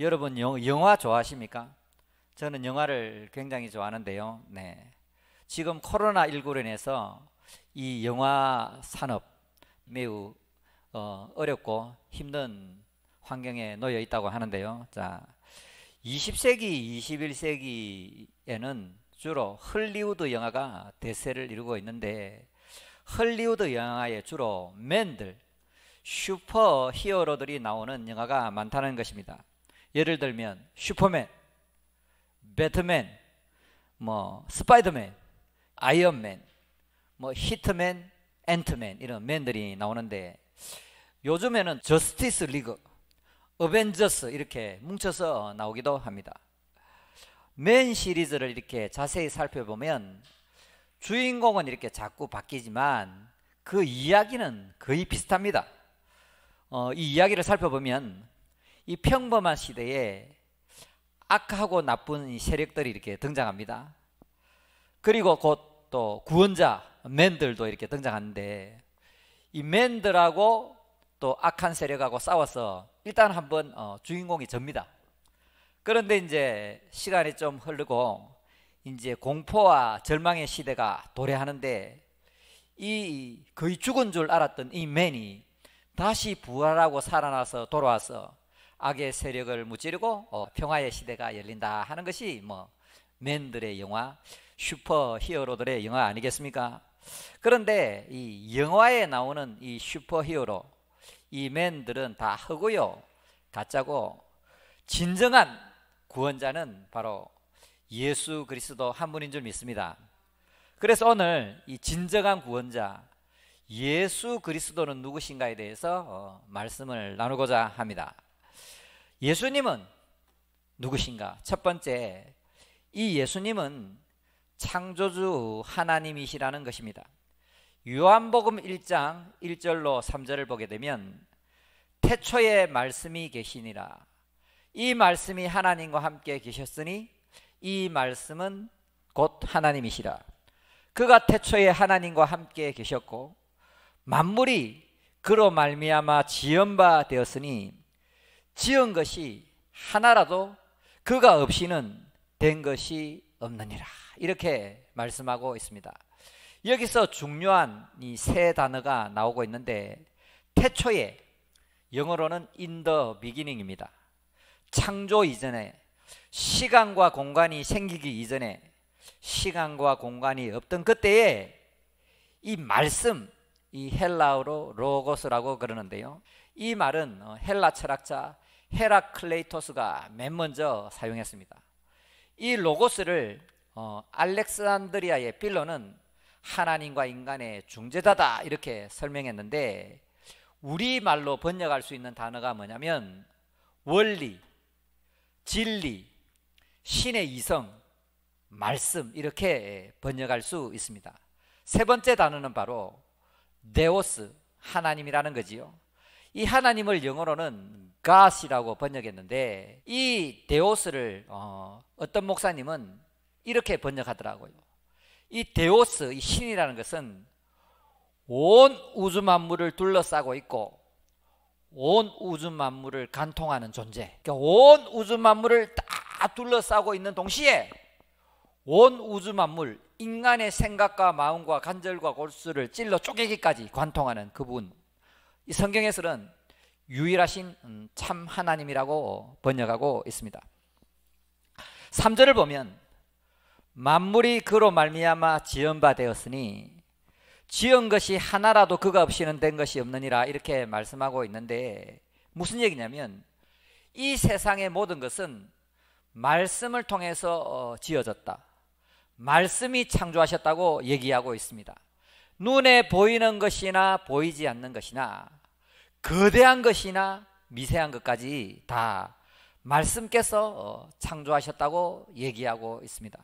여러분 영화 좋아하십니까? 저는 영화를 굉장히 좋아하는데요. 네. 지금 코로나19로 인해서 이 영화 산업 매우 어렵고 힘든 환경에 놓여 있다고 하는데요. 자, 20세기, 21세기에는 주로 헐리우드 영화가 대세를 이루고 있는데 헐리우드 영화에 주로 맨들, 슈퍼 히어로들이 나오는 영화가 많다는 것입니다. 예를 들면 슈퍼맨, 배트맨, 스파이더맨, 아이언맨, 히트맨, 앤트맨 이런 맨들이 나오는데 요즘에는 저스티스 리그, 어벤져스 이렇게 뭉쳐서 나오기도 합니다. 맨 시리즈를 이렇게 자세히 살펴보면 주인공은 이렇게 자꾸 바뀌지만 그 이야기는 거의 비슷합니다. 이 이야기를 살펴보면 이 평범한 시대에 악하고 나쁜 이 세력들이 이렇게 등장합니다. 그리고 곧 또 구원자 맨들도 이렇게 등장하는데 이 맨들하고 또 악한 세력하고 싸워서 일단 한번 주인공이 접니다. 그런데 이제 시간이 좀 흐르고 이제 공포와 절망의 시대가 도래하는데 이 거의 죽은 줄 알았던 이 맨이 다시 부활하고 살아나서 돌아와서 악의 세력을 무찌르고 평화의 시대가 열린다 하는 것이 맨들의 영화, 슈퍼 히어로들의 영화 아니겠습니까? 그런데 이 영화에 나오는 이 슈퍼 히어로, 이 맨들은 다 허구요, 가짜고 진정한 구원자는 바로 예수 그리스도 한 분인 줄 믿습니다. 그래서 오늘 이 진정한 구원자 예수 그리스도는 누구신가에 대해서 말씀을 나누고자 합니다. 예수님은 누구신가? 첫 번째, 이 예수님은 창조주 하나님이시라는 것입니다. 요한복음 1장 1절로 3절을 보게 되면 태초에 말씀이 계시니라. 이 말씀이 하나님과 함께 계셨으니 이 말씀은 곧 하나님이시라. 그가 태초에 하나님과 함께 계셨고 만물이 그로 말미암아 지은 바 되었으니 지은 것이 하나라도 그가 없이는 된 것이 없느니라. 이렇게 말씀하고 있습니다. 여기서 중요한 이 세 단어가 나오고 있는데 태초에, 영어로는 in the beginning입니다. 창조 이전에, 시간과 공간이 생기기 이전에, 시간과 공간이 없던 그때에 이 말씀, 이 헬라어로 로고스라고 그러는데요. 이 말은 헬라 철학자 헤라클레이토스가 맨 먼저 사용했습니다. 이 로고스를 알렉산드리아의 필로는 하나님과 인간의 중재자다 이렇게 설명했는데 우리말로 번역할 수 있는 단어가 뭐냐면 원리, 진리, 신의 이성, 말씀 이렇게 번역할 수 있습니다. 세 번째 단어는 바로 데오스, 하나님이라는 거지요. 이 하나님을 영어로는 God이라고 번역했는데 이 데오스를 어떤 목사님은 이렇게 번역하더라고요. 이 데오스, 이 신이라는 것은 온 우주 만물을 둘러싸고 있고 온 우주 만물을 관통하는 존재. 그러니까 온 우주 만물을 다 둘러싸고 있는 동시에 온 우주 만물, 인간의 생각과 마음과 간절과 골수를 찔러 쪼개기까지 관통하는 그분. 이 성경에서는 유일하신 참 하나님이라고 번역하고 있습니다. 3절을 보면 만물이 그로 말미암아 지은 바 되었으니 지은 것이 하나라도 그가 없이는 된 것이 없느니라 이렇게 말씀하고 있는데 무슨 얘기냐면 이 세상의 모든 것은 말씀을 통해서 지어졌다. 말씀이 창조하셨다고 얘기하고 있습니다. 눈에 보이는 것이나 보이지 않는 것이나 거대한 것이나 미세한 것까지 다 말씀께서 창조하셨다고 얘기하고 있습니다.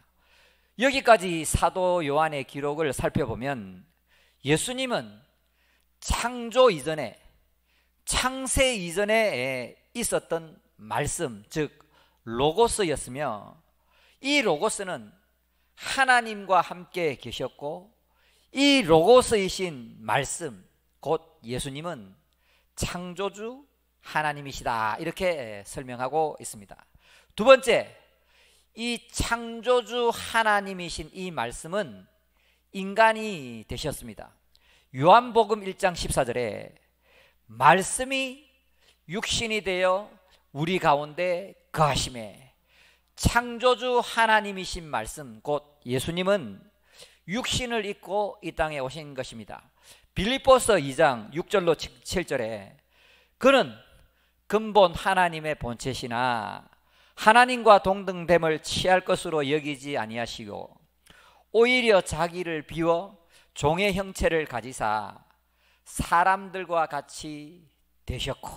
여기까지 사도 요한의 기록을 살펴보면 예수님은 창조 이전에, 창세 이전에 있었던 말씀, 즉 로고스였으며 이 로고스는 하나님과 함께 계셨고 이 로고스이신 말씀 곧 예수님은 창조주 하나님이시다, 이렇게 설명하고 있습니다. 두 번째, 이 창조주 하나님이신 이 말씀은 인간이 되셨습니다. 요한복음 1장 14절에 말씀이 육신이 되어 우리 가운데 거하심에, 창조주 하나님이신 말씀 곧 예수님은 육신을 입고 이 땅에 오신 것입니다. 빌립보서 2장 6절로 7절에 그는 근본 하나님의 본체시나 하나님과 동등됨을 취할 것으로 여기지 아니하시고 오히려 자기를 비워 종의 형체를 가지사 사람들과 같이 되셨고,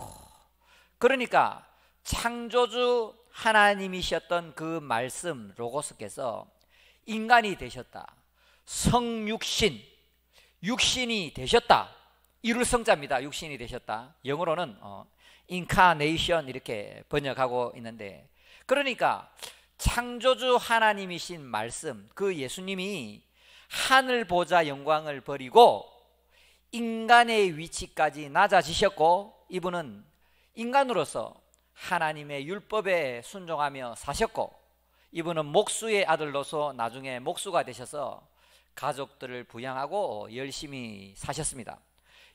그러니까 창조주 하나님이셨던 그 말씀 로고스께서 인간이 되셨다, 성육신, 육신이 되셨다, 이룰 성자입니다. 육신이 되셨다. 영어로는 incarnation 이렇게 번역하고 있는데, 그러니까 창조주 하나님이신 말씀, 그 예수님이 하늘 보좌 영광을 버리고 인간의 위치까지 낮아지셨고, 이분은 인간으로서 하나님의 율법에 순종하며 사셨고, 이분은 목수의 아들로서 나중에 목수가 되셔서 가족들을 부양하고 열심히 사셨습니다.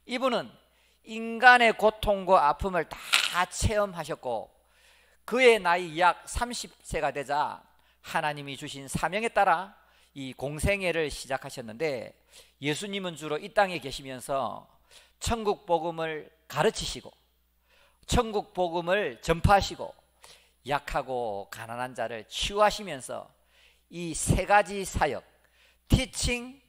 이분은 인간의 고통과 아픔을 다 체험하셨고, 그의 나이 약 30세가 되자 하나님이 주신 사명에 따라 이 공생애를 시작하셨는데, 예수님은 주로 이 땅에 계시면서 천국 복음을 가르치시고 천국 복음을 전파하시고 약하고 가난한 자를 치유하시면서 이 세 가지 사역, 티칭,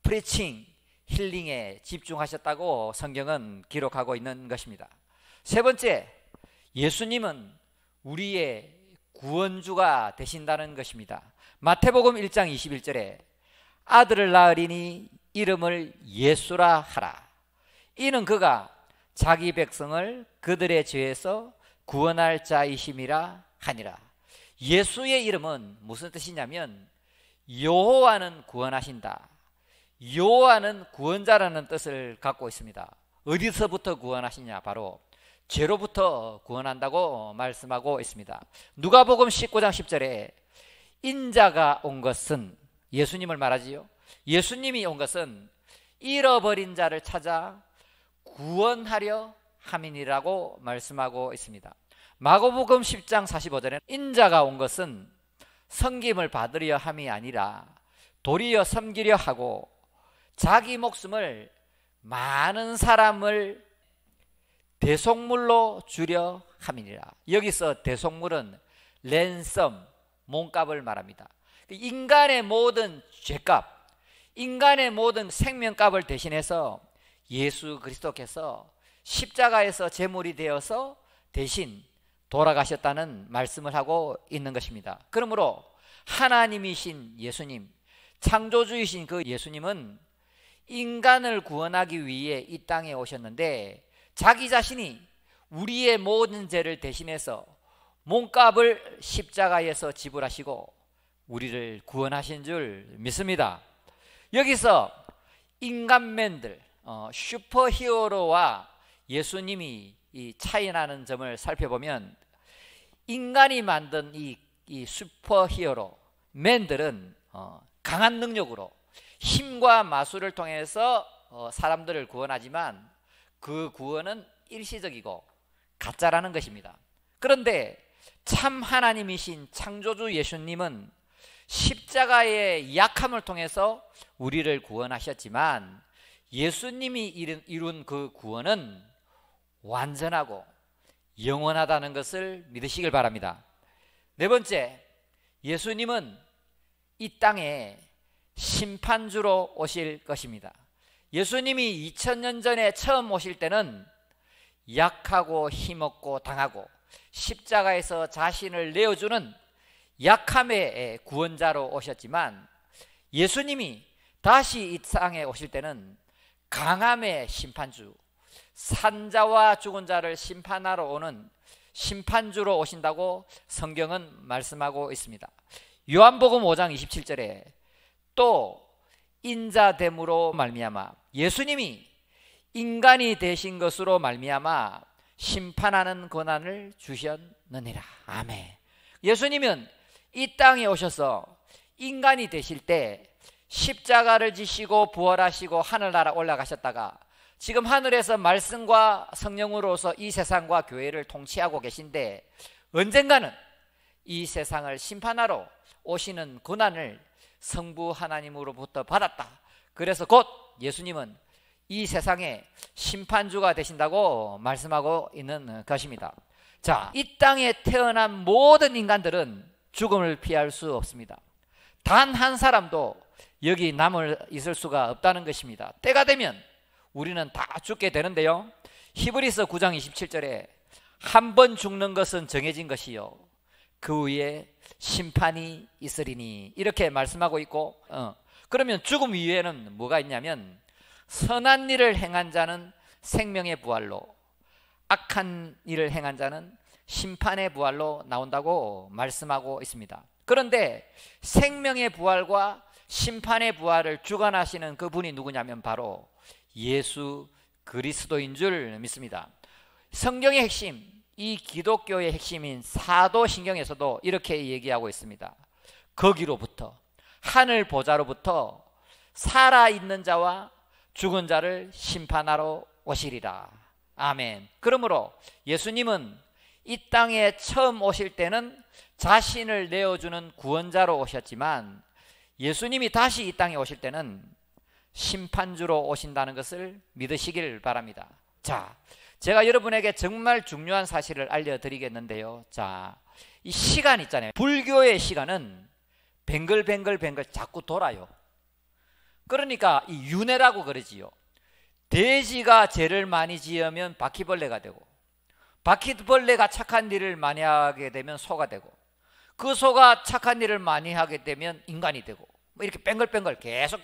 프리칭, 힐링에 집중하셨다고 성경은 기록하고 있는 것입니다. 세 번째, 예수님은 우리의 구원주가 되신다는 것입니다. 마태복음 1장 21절에 아들을 낳으리니 이름을 예수라 하라. 이는 그가 자기 백성을 그들의 죄에서 구원할 자이심이라 하니라. 예수의 이름은 무슨 뜻이냐면 여호와는 구원하신다, 여호와는 구원자라는 뜻을 갖고 있습니다. 어디서부터 구원하시냐? 바로 죄로부터 구원한다고 말씀하고 있습니다. 누가복음 19장 10절에 인자가 온 것은, 예수님을 말하지요. 예수님이 온 것은 잃어버린 자를 찾아 구원하려 함이니라고 말씀하고 있습니다. 마고복음 10장 45절에 인자가 온 것은 섬김을 받으려 함이 아니라 도리어 섬기려 하고 자기 목숨을 많은 사람을 대속물로 주려 함이니라. 여기서 대속물은 랜섬, 몸값을 말합니다. 인간의 모든 죄값, 인간의 모든 생명값을 대신해서 예수 그리스도께서 십자가에서 제물이 되어서 대신 돌아가셨다는 말씀을 하고 있는 것입니다. 그러므로 하나님이신 예수님, 창조주이신 그 예수님은 인간을 구원하기 위해 이 땅에 오셨는데, 자기 자신이 우리의 모든 죄를 대신해서 몸값을 십자가에서 지불하시고 우리를 구원하신 줄 믿습니다. 여기서 인간맨들, 슈퍼히어로와 예수님이 이 차이나는 점을 살펴보면, 인간이 만든 이 슈퍼히어로 맨들은 강한 능력으로 힘과 마술을 통해서 사람들을 구원하지만 그 구원은 일시적이고 가짜라는 것입니다. 그런데 참 하나님이신 창조주 예수님은 십자가의 약함을 통해서 우리를 구원하셨지만, 예수님이 이룬 그 구원은 완전하고 영원하다는 것을 믿으시길 바랍니다. 네 번째, 예수님은 이 땅에 심판주로 오실 것입니다. 예수님이 2000년 전에 처음 오실 때는 약하고 힘없고 당하고 십자가에서 자신을 내어주는 약함의 구원자로 오셨지만, 예수님이 다시 이 땅에 오실 때는 강함의 심판주, 산자와 죽은 자를 심판하러 오는 심판주로 오신다고 성경은 말씀하고 있습니다. 요한복음 5장 27절에 또 인자됨으로 말미암아, 예수님이 인간이 되신 것으로 말미암아 심판하는 권한을 주셨느니라. 아멘. 예수님은 이 땅에 오셔서 인간이 되실 때 십자가를 지시고 부활하시고 하늘나라 올라가셨다가 지금 하늘에서 말씀과 성령으로서 이 세상과 교회를 통치하고 계신데, 언젠가는 이 세상을 심판하러 오시는 권한을 성부 하나님으로부터 받았다. 그래서 곧 예수님은 이 세상의 심판주가 되신다고 말씀하고 있는 것입니다. 자, 이 땅에 태어난 모든 인간들은 죽음을 피할 수 없습니다. 단 한 사람도 여기 남을 있을 수가 없다는 것입니다. 때가 되면 우리는 다 죽게 되는데요, 히브리서 9장 27절에 한 번 죽는 것은 정해진 것이요 그 위에 심판이 있으리니, 이렇게 말씀하고 있고, 그러면 죽음 위에는 뭐가 있냐면 선한 일을 행한 자는 생명의 부활로, 악한 일을 행한 자는 심판의 부활로 나온다고 말씀하고 있습니다. 그런데 생명의 부활과 심판의 부활을 주관하시는 그분이 누구냐면 바로 예수 그리스도인 줄 믿습니다. 성경의 핵심, 이 기독교의 핵심인 사도신경에서도 이렇게 얘기하고 있습니다. 거기로부터, 하늘 보좌로부터 살아있는 자와 죽은 자를 심판하러 오시리라. 아멘. 그러므로 예수님은 이 땅에 처음 오실 때는 자신을 내어주는 구원자로 오셨지만, 예수님이 다시 이 땅에 오실 때는 심판주로 오신다는 것을 믿으시길 바랍니다. 자, 제가 여러분에게 정말 중요한 사실을 알려드리겠는데요. 자, 이 시간 있잖아요. 불교의 시간은 뱅글뱅글 자꾸 돌아요. 그러니까 이 윤회라고 그러지요. 돼지가 죄를 많이 지으면 바퀴벌레가 되고, 바퀴벌레가 착한 일을 많이 하게 되면 소가 되고, 그 소가 착한 일을 많이 하게 되면 인간이 되고, 뭐 이렇게 뱅글뱅글 계속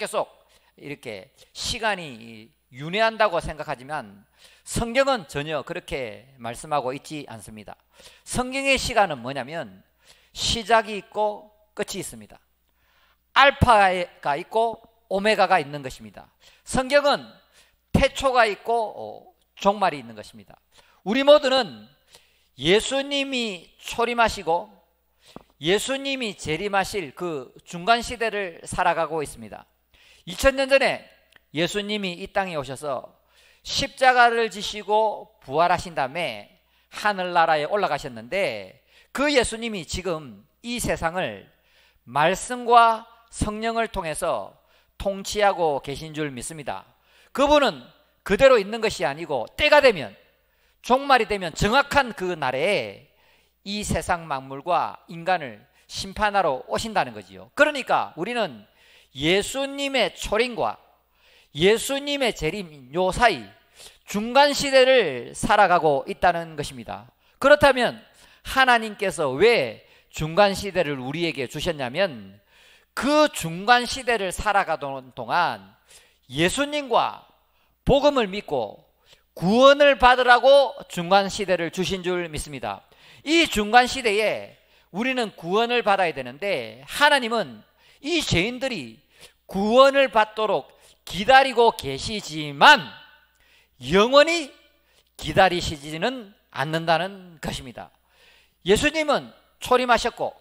이렇게 시간이 윤회한다고 생각하지만 성경은 전혀 그렇게 말씀하고 있지 않습니다. 성경의 시간은 뭐냐면 시작이 있고 끝이 있습니다. 알파가 있고 오메가가 있는 것입니다. 성경은 태초가 있고 종말이 있는 것입니다. 우리 모두는 예수님이 초림하시고 예수님이 재림하실 그 중간 시대를 살아가고 있습니다. 2000년 전에 예수님이 이 땅에 오셔서 십자가를 지시고 부활하신 다음에 하늘나라에 올라가셨는데, 그 예수님이 지금 이 세상을 말씀과 성령을 통해서 통치하고 계신 줄 믿습니다. 그분은 그대로 있는 것이 아니고 때가 되면, 종말이 되면 정확한 그 날에 이 세상 만물과 인간을 심판하러 오신다는 거지요. 그러니까 우리는 예수님의 초림과 예수님의 재림 요 사이 중간 시대를 살아가고 있다는 것입니다. 그렇다면 하나님께서 왜 중간 시대를 우리에게 주셨냐면, 그 중간 시대를 살아가던 동안 예수님과 복음을 믿고 구원을 받으라고 중간 시대를 주신 줄 믿습니다. 이 중간 시대에 우리는 구원을 받아야 되는데, 하나님은 이 죄인들이 구원을 받도록 기다리고 계시지만 영원히 기다리시지는 않는다는 것입니다. 예수님은 초림하셨고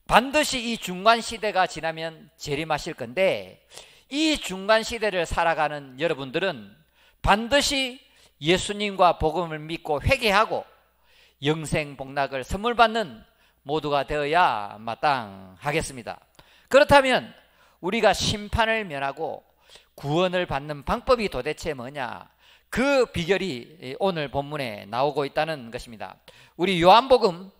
반드시 이 중간 시대가 지나면 재림하실 건데, 이 중간 시대를 살아가는 여러분들은 반드시 예수님과 복음을 믿고 회개하고 영생 복락을 선물 받는 모두가 되어야 마땅하겠습니다. 그렇다면 우리가 심판을 면하고 구원을 받는 방법이 도대체 뭐냐? 그 비결이 오늘 본문에 나오고 있다는 것입니다. 우리 요한복음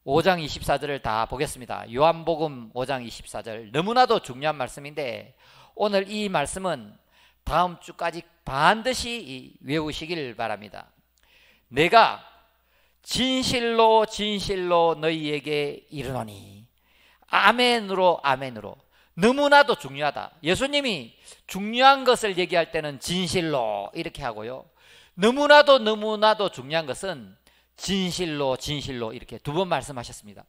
5장 24절을 다 보겠습니다. 요한복음 5장 24절, 너무나도 중요한 말씀인데 오늘 이 말씀은 다음 주까지 반드시 외우시길 바랍니다. 내가 진실로 진실로 너희에게 이르노니. 아멘으로 아멘으로. 너무나도 중요하다. 예수님이 중요한 것을 얘기할 때는 진실로 이렇게 하고요, 너무나도 중요한 것은 진실로 진실로 이렇게 두 번 말씀하셨습니다.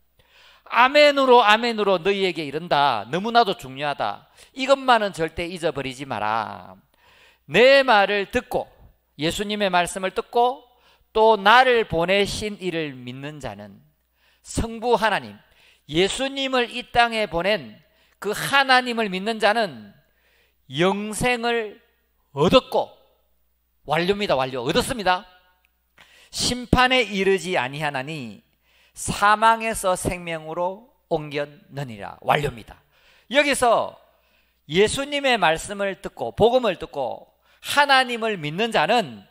아멘으로 아멘으로 너희에게 이른다. 너무나도 중요하다. 이것만은 절대 잊어버리지 마라. 내 말을 듣고, 예수님의 말씀을 듣고 또 나를 보내신 이를 믿는 자는, 성부 하나님 예수님을 이 땅에 보낸 그 하나님을 믿는 자는 영생을 얻었고, 완료입니다. 완료. 얻었습니다. 심판에 이르지 아니하나니 사망에서 생명으로 옮겼느니라. 완료입니다. 여기서 예수님의 말씀을 듣고 복음을 듣고 하나님을 믿는 자는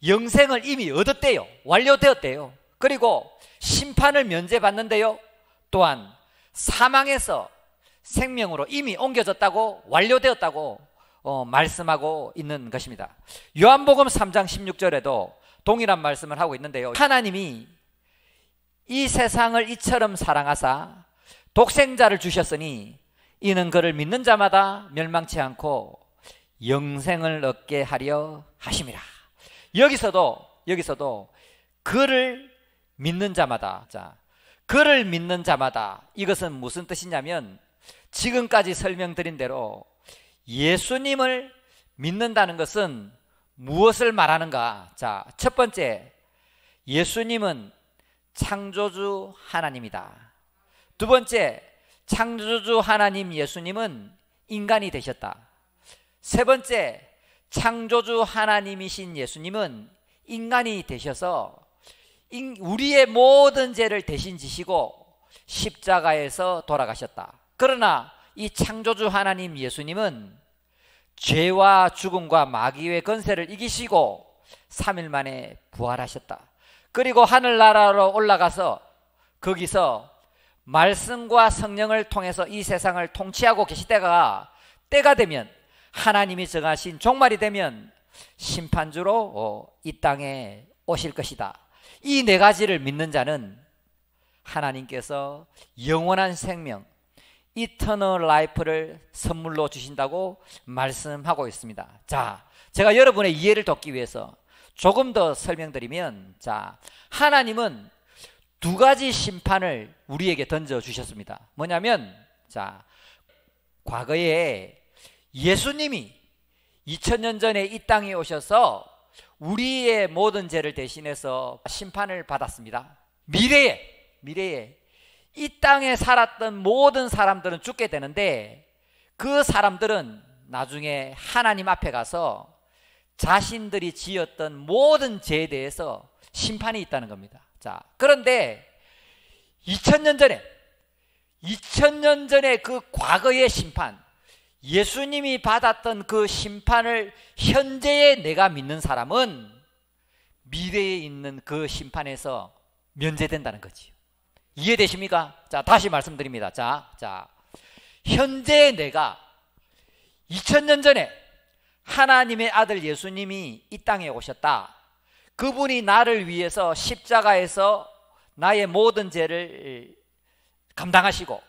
영생을 이미 얻었대요. 완료되었대요. 그리고 심판을 면제받는데요, 또한 사망에서 생명으로 이미 옮겨졌다고, 완료되었다고 말씀하고 있는 것입니다. 요한복음 3장 16절에도 동일한 말씀을 하고 있는데요, 하나님이 이 세상을 이처럼 사랑하사 독생자를 주셨으니 이는 그를 믿는 자마다 멸망치 않고 영생을 얻게 하려 하심이라. 여기서도 그를 믿는 자마다, 자, 그를 믿는 자마다, 이것은 무슨 뜻이냐면 지금까지 설명드린 대로 예수님을 믿는다는 것은 무엇을 말하는가? 자, 첫 번째, 예수님은 창조주 하나님이다. 두 번째, 창조주 하나님 예수님은 인간이 되셨다. 세 번째, 창조주 하나님이신 예수님은 인간이 되셔서 우리의 모든 죄를 대신 지시고 십자가에서 돌아가셨다. 그러나 이 창조주 하나님 예수님은 죄와 죽음과 마귀의 권세를 이기시고 3일 만에 부활하셨다. 그리고 하늘나라로 올라가서 거기서 말씀과 성령을 통해서 이 세상을 통치하고 계실 때가 되면, 하나님이 정하신 종말이 되면 심판주로 이 땅에 오실 것이다. 이 네 가지를 믿는 자는 하나님께서 영원한 생명, 이터널 라이프를 선물로 주신다고 말씀하고 있습니다. 자, 제가 여러분의 이해를 돕기 위해서 조금 더 설명드리면, 자, 하나님은 두 가지 심판을 우리에게 던져주셨습니다. 뭐냐면, 자, 과거에 예수님이 2000년 전에 이 땅에 오셔서 우리의 모든 죄를 대신해서 심판을 받았습니다. 미래에 이 땅에 살았던 모든 사람들은 죽게 되는데, 그 사람들은 나중에 하나님 앞에 가서 자신들이 지었던 모든 죄에 대해서 심판이 있다는 겁니다. 자, 그런데 2000년 전에 그 과거의 심판, 예수님이 받았던 그 심판을 현재의 내가 믿는 사람은 미래에 있는 그 심판에서 면제된다는 거지요. 이해되십니까? 자, 다시 말씀드립니다. 자, 현재의 내가 2000년 전에 하나님의 아들 예수님이 이 땅에 오셨다. 그분이 나를 위해서 십자가에서 나의 모든 죄를 감당하시고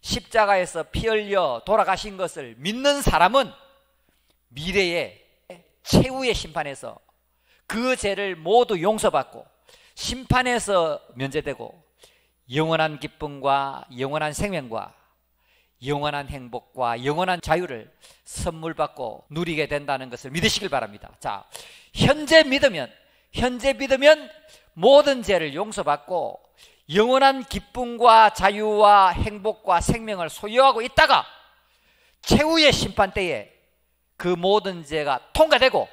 십자가에서 피 흘려 돌아가신 것을 믿는 사람은 미래의 최후의 심판에서 그 죄를 모두 용서받고 심판에서 면제되고 영원한 기쁨과 영원한 생명과 영원한 행복과 영원한 자유를 선물받고 누리게 된다는 것을 믿으시길 바랍니다. 자, 현재 믿으면 모든 죄를 용서받고 영원한 기쁨과 자유와 행복과 생명을 소유하고 있다가 최후의 심판 때에 그 모든 죄가 통과되고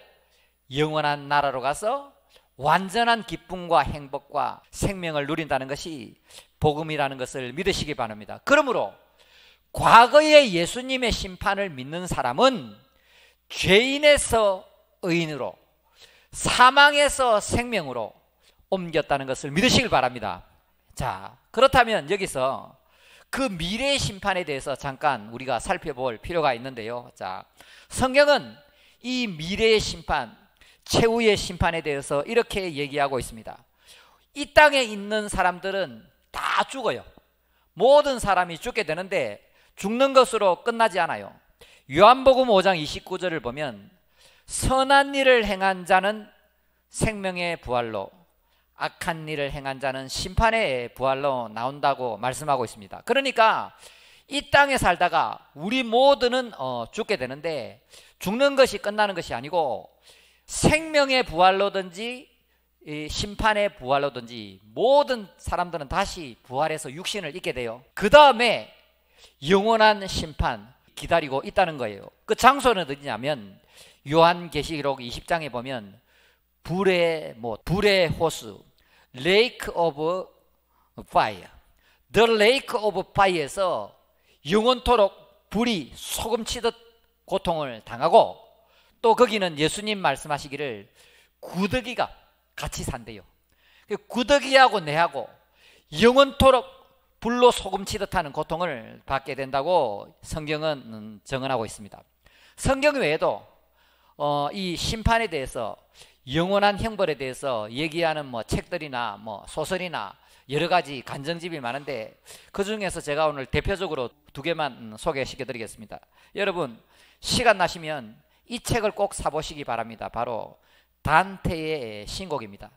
영원한 나라로 가서 완전한 기쁨과 행복과 생명을 누린다는 것이 복음이라는 것을 믿으시기 바랍니다. 그러므로 과거의 예수님의 심판을 믿는 사람은 죄인에서 의인으로, 사망에서 생명으로 옮겼다는 것을 믿으시길 바랍니다. 자, 그렇다면 여기서 그 미래의 심판에 대해서 잠깐 우리가 살펴볼 필요가 있는데요. 자, 성경은 이 미래의 심판, 최후의 심판에 대해서 이렇게 얘기하고 있습니다. 이 땅에 있는 사람들은 다 죽어요. 모든 사람이 죽게 되는데 죽는 것으로 끝나지 않아요. 요한복음 5장 29절을 보면 선한 일을 행한 자는 생명의 부활로, 악한 일을 행한 자는 심판의 부활로 나온다고 말씀하고 있습니다. 그러니까 이 땅에 살다가 우리 모두는 죽게 되는데 죽는 것이 끝나는 것이 아니고 생명의 부활로든지 이 심판의 부활로든지 모든 사람들은 다시 부활해서 육신을 입게 돼요. 그 다음에 영원한 심판 기다리고 있다는 거예요. 그 장소는 어디냐면 요한계시록 20장에 보면 불의 호수, Lake of Fire, The Lake of Fire에서 영원토록 불이 소금치듯 고통을 당하고, 또 거기는 예수님 말씀하시기를 구더기가 같이 산대요. 구더기하고 내하고 영원토록 불로 소금치듯 하는 고통을 받게 된다고 성경은 증언하고 있습니다. 성경 외에도 이 심판에 대해서, 영원한 형벌에 대해서 얘기하는 책들이나 소설이나 여러 가지 간증집이 많은데, 그 중에서 제가 오늘 대표적으로 2개만 소개시켜 드리겠습니다. 여러분 시간 나시면 이 책을 꼭 사보시기 바랍니다. 바로 단테의 신곡입니다.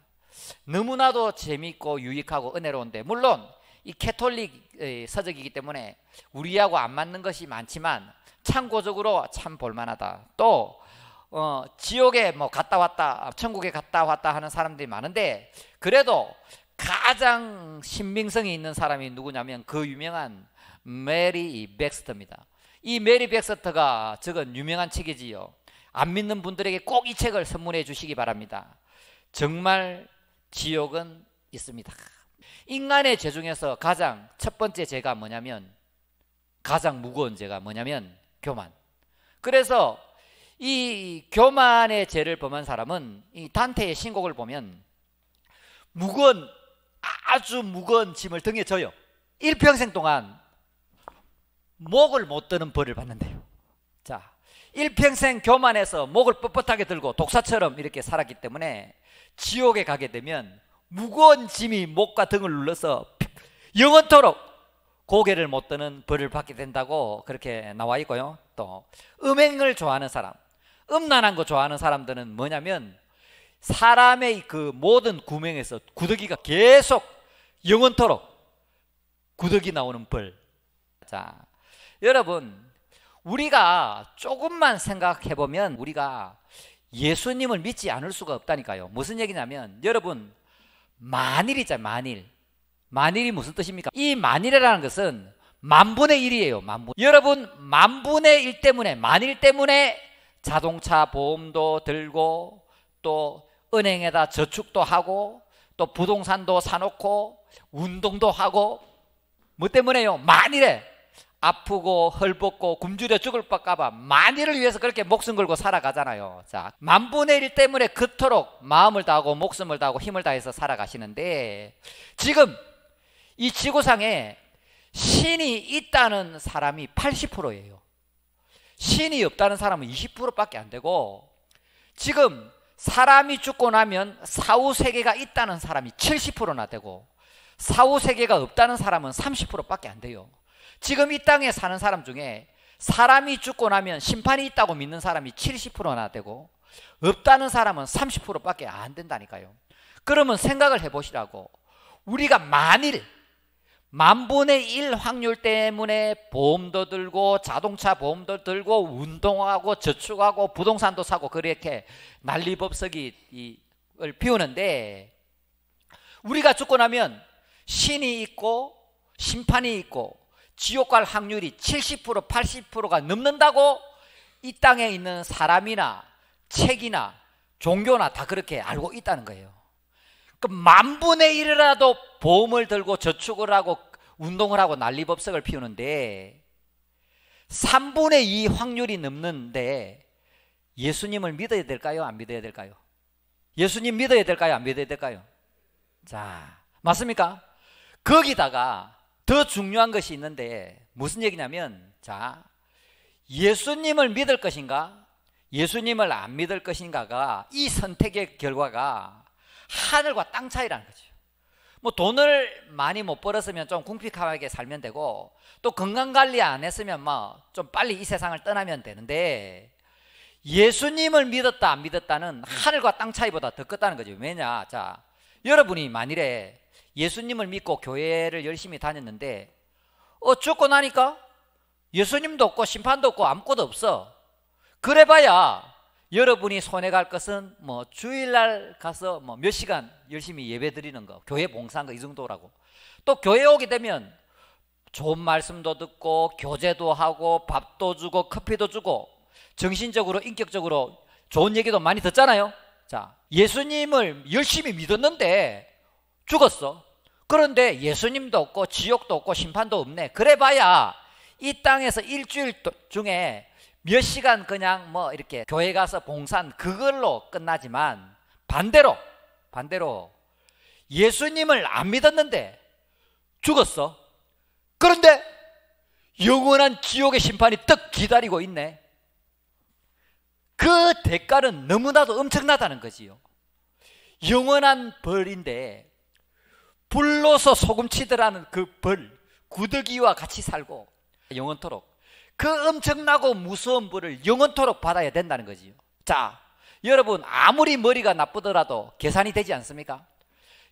너무나도 재미있고 유익하고 은혜로운데, 물론 이 캐톨릭 서적이기 때문에 우리하고 안 맞는 것이 많지만 참고적으로 참 볼만하다. 또 지옥에 갔다 왔다, 천국에 갔다 왔다 하는 사람들이 많은데, 그래도 가장 신빙성이 있는 사람이 누구냐면 그 유명한 메리 백스터입니다. 이 메리 백스터가 적은 유명한 책이지요. 안 믿는 분들에게 꼭 이 책을 선물해 주시기 바랍니다. 정말 지옥은 있습니다. 인간의 죄 중에서 가장 첫 번째 죄가 뭐냐면, 가장 무거운 죄가 뭐냐면 교만. 그래서 이 교만의 죄를 범한 사람은 이 단테의 신곡을 보면 아주 무거운 짐을 등에 져요. 일평생 동안 목을 못 드는 벌을 받는데요. 자, 일평생 교만해서 목을 뻣뻣하게 들고 독사처럼 이렇게 살았기 때문에 지옥에 가게 되면 무거운 짐이 목과 등을 눌러서 영원토록 고개를 못 드는 벌을 받게 된다고 그렇게 나와 있고요. 또 음행을 좋아하는 사람, 음란한 거 좋아하는 사람들은 뭐냐면 사람의 그 모든 구멍에서 구더기가 계속 영원토록 구더기 나오는 벌. 자, 여러분 우리가 조금만 생각해 보면 우리가 예수님을 믿지 않을 수가 없다니까요. 무슨 얘기냐면, 여러분 만일이잖아요. 만일이 무슨 뜻입니까? 이 만일이라는 것은 만분의 1이에요. 여러분 만분의 1 때문에, 만일 때문에 자동차 보험도 들고 또 은행에다 저축도 하고 또 부동산도 사놓고 운동도 하고, 뭐 때문에요? 만일에 아프고 헐벗고 굶주려 죽을 뻔까봐 만일을 위해서 그렇게 목숨 걸고 살아가잖아요. 자, 만분의 1 때문에 그토록 마음을 다하고 목숨을 다하고 힘을 다해서 살아가시는데, 지금 이 지구상에 신이 있다는 사람이 80%예요. 신이 없다는 사람은 20%밖에 안 되고, 지금 사람이 죽고 나면 사후세계가 있다는 사람이 70%나 되고 사후세계가 없다는 사람은 30%밖에 안 돼요. 지금 이 땅에 사는 사람 중에 사람이 죽고 나면 심판이 있다고 믿는 사람이 70%나 되고 없다는 사람은 30%밖에 안 된다니까요. 그러면 생각을 해보시라고. 우리가 만일 만분의 1 확률 때문에 보험도 들고 자동차 보험도 들고 운동하고 저축하고 부동산도 사고 그렇게 난리법석을 피우는데, 우리가 죽고 나면 신이 있고 심판이 있고 지옥 갈 확률이 70% 80%가 넘는다고 이 땅에 있는 사람이나 책이나 종교나 다 그렇게 알고 있다는 거예요. 그 만분의 1이라도 보험을 들고 저축을 하고 운동을 하고 난리법석을 피우는데 3분의 2 확률이 넘는데 예수님을 믿어야 될까요? 안 믿어야 될까요? 예수님 믿어야 될까요? 안 믿어야 될까요? 자, 맞습니까? 거기다가 더 중요한 것이 있는데 무슨 얘기냐면, 자, 예수님을 믿을 것인가 예수님을 안 믿을 것인가가, 이 선택의 결과가 하늘과 땅 차이라는 거죠. 뭐 돈을 많이 못 벌었으면 좀 궁핍하게 살면 되고, 또 건강관리 안 했으면 뭐 좀 빨리 이 세상을 떠나면 되는데, 예수님을 믿었다 안 믿었다는 하늘과 땅 차이보다 더 컸다는 거죠. 왜냐? 자, 여러분이 만일에 예수님을 믿고 교회를 열심히 다녔는데 죽고 나니까 예수님도 없고 심판도 없고 아무것도 없어. 그래봐야 여러분이 손해 갈 것은 뭐 주일날 가서 뭐 몇 시간 열심히 예배 드리는 거, 교회 봉사한 거 이 정도라고. 또 교회 오게 되면 좋은 말씀도 듣고 교제도 하고 밥도 주고 커피도 주고 정신적으로 인격적으로 좋은 얘기도 많이 듣잖아요. 자, 예수님을 열심히 믿었는데 죽었어. 그런데 예수님도 없고 지옥도 없고 심판도 없네. 그래봐야 이 땅에서 일주일 중에 몇 시간 그냥 뭐 이렇게 교회 가서 봉사한 그걸로 끝나지만 반대로 예수님을 안 믿었는데 죽었어. 그런데 영원한 지옥의 심판이 떡 기다리고 있네. 그 대가는 너무나도 엄청나다는 거지요. 영원한 벌인데 불로서 소금치더라는 그 벌, 구더기와 같이 살고 영원토록 그 엄청나고 무서운 벌을 영원토록 받아야 된다는 거지요. 자, 여러분 아무리 머리가 나쁘더라도 계산이 되지 않습니까?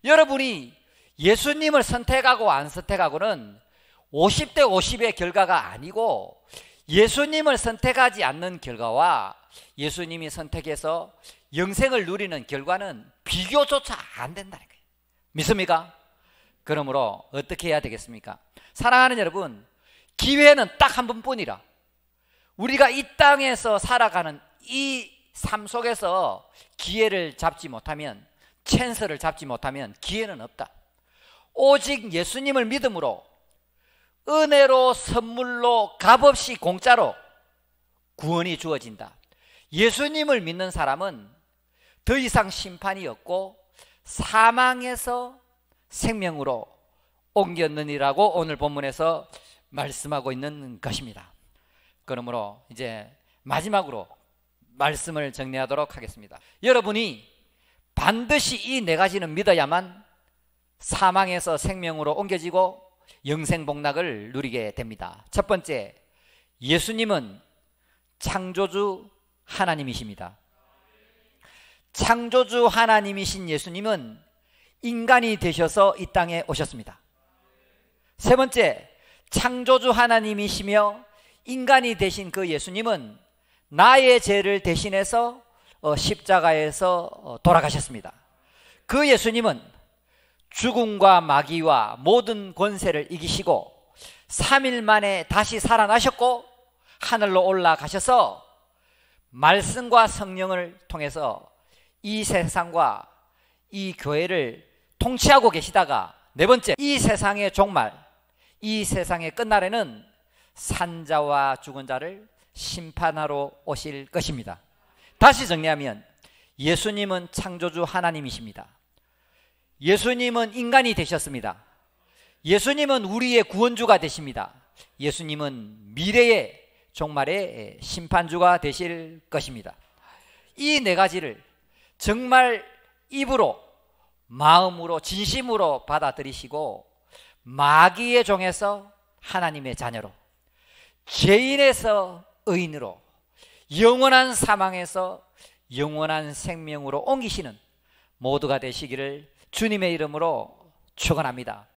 여러분이 예수님을 선택하고 안 선택하고는 50대 50의 결과가 아니고 예수님을 선택하지 않는 결과와 예수님이 선택해서 영생을 누리는 결과는 비교조차 안 된다는 거예요. 믿습니까? 그러므로 어떻게 해야 되겠습니까? 사랑하는 여러분, 기회는 딱 한 번뿐이라. 우리가 이 땅에서 살아가는 이 삶 속에서 기회를 잡지 못하면, 찬스를 잡지 못하면 기회는 없다. 오직 예수님을 믿음으로 은혜로 선물로 값없이 공짜로 구원이 주어진다. 예수님을 믿는 사람은 더 이상 심판이 없고 사망에서 생명으로 옮겼느니라고 오늘 본문에서 말씀하고 있는 것입니다. 그러므로 이제 마지막으로 말씀을 정리하도록 하겠습니다. 여러분이 반드시 이 네 가지는 믿어야만 사망에서 생명으로 옮겨지고 영생 복락을 누리게 됩니다. 첫 번째, 예수님은 창조주 하나님이십니다. 창조주 하나님이신 예수님은 인간이 되셔서 이 땅에 오셨습니다. 세 번째, 창조주 하나님이시며 인간이 되신 그 예수님은 나의 죄를 대신해서 십자가에서 돌아가셨습니다. 그 예수님은 죽음과 마귀와 모든 권세를 이기시고 3일 만에 다시 살아나셨고 하늘로 올라가셔서 말씀과 성령을 통해서 이 세상과 이 교회를 통치하고 계시다가 네 번째, 이 세상의 종말, 이 세상의 끝날에는 산자와 죽은 자를 심판하러 오실 것입니다. 다시 정리하면 예수님은 창조주 하나님이십니다. 예수님은 인간이 되셨습니다. 예수님은 우리의 구원주가 되십니다. 예수님은 미래의 종말의 심판주가 되실 것입니다. 이 네 가지를 정말 입으로, 마음으로, 진심으로 받아들이시고 마귀의 종에서 하나님의 자녀로, 죄인에서 의인으로, 영원한 사망에서 영원한 생명으로 옮기시는 모두가 되시기를 주님의 이름으로 축원합니다.